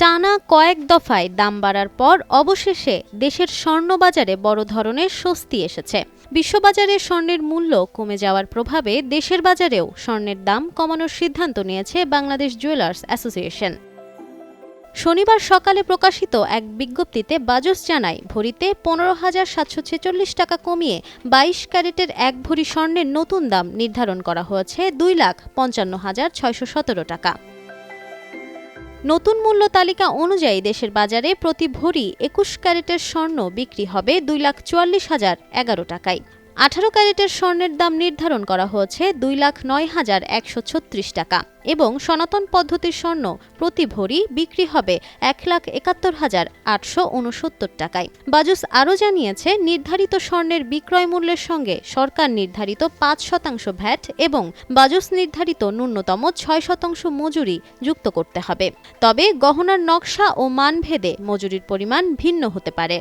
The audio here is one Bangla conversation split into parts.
টানা কয়েক দফায় দাম বাড়ার পর অবশেষে দেশের স্বর্ণবাজারে বড় ধরনের স্বস্তি এসেছে। বিশ্ববাজারে স্বর্ণের মূল্য কমে যাওয়ার প্রভাবে দেশের বাজারেও স্বর্ণের দাম কমানোর সিদ্ধান্ত নিয়েছে বাংলাদেশ জুয়েলার্স অ্যাসোসিয়েশন। শনিবার সকালে প্রকাশিত এক বিজ্ঞপ্তিতে বাজস জানায়, ভরিতে 15,746 টাকা কমিয়ে 22 ক্যারেটের এক ভরি স্বর্ণের নতুন দাম নির্ধারণ করা হয়েছে 2,55,617 টাকা। নতুন মূল্য তালিকা অনুযায়ী দেশের বাজারে প্রতি ভরি 21 ক্যারেটের স্বর্ণ বিক্রি হবে 2,44,011 টাকায়। 18 ক্যারেটের স্বর্ণের দাম নির্ধারণ করা হয়েছে 2,09,136 টাকা এবং সনাতন পদ্ধতির স্বর্ণ প্রতি ভরি বিক্রি হবে 1,71,869 টাকায়। বাজস আরও জানিয়েছে, নির্ধারিত স্বর্ণের বিক্রয় মূল্যের সঙ্গে সরকার নির্ধারিত 5% ভ্যাট এবং বাজস নির্ধারিত ন্যূনতম 6% মজুরি যুক্ত করতে হবে। তবে গহনার নকশা ও মানভেদে মজুরির পরিমাণ ভিন্ন হতে পারে।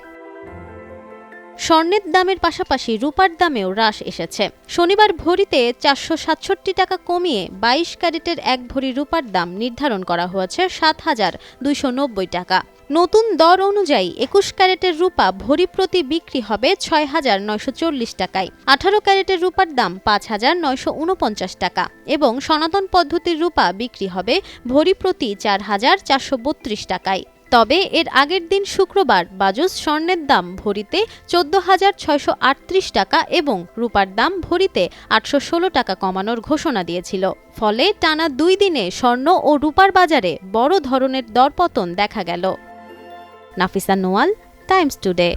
স্বর্ণের দামের পাশাপাশি রূপার দামেও হ্রাস এসেছে। শনিবার ভরিতে 467 টাকা কমিয়ে 22 ক্যারেটের এক ভরি রূপার দাম নির্ধারণ করা হয়েছে 7,290 টাকা। নতুন দর অনুযায়ী 21 ক্যারেটের রূপা ভরি প্রতি বিক্রি হবে 6,940 টাকায়। 18 ক্যারেটের রূপার দাম 5,949 টাকা এবং সনাতন পদ্ধতির রূপা বিক্রি হবে ভরি প্রতি 4,432 টাকায়। তবে এর আগের দিন শুক্রবার বাজস স্বর্ণের দাম ভরিতে 14,638 টাকা এবং রূপার দাম ভরিতে 816 টাকা কমানোর ঘোষণা দিয়েছিল। ফলে টানা 2 দিনে স্বর্ণ ও রূপার বাজারে বড় ধরনের দরপতন দেখা গেল। Nafisa Noyal, Times today.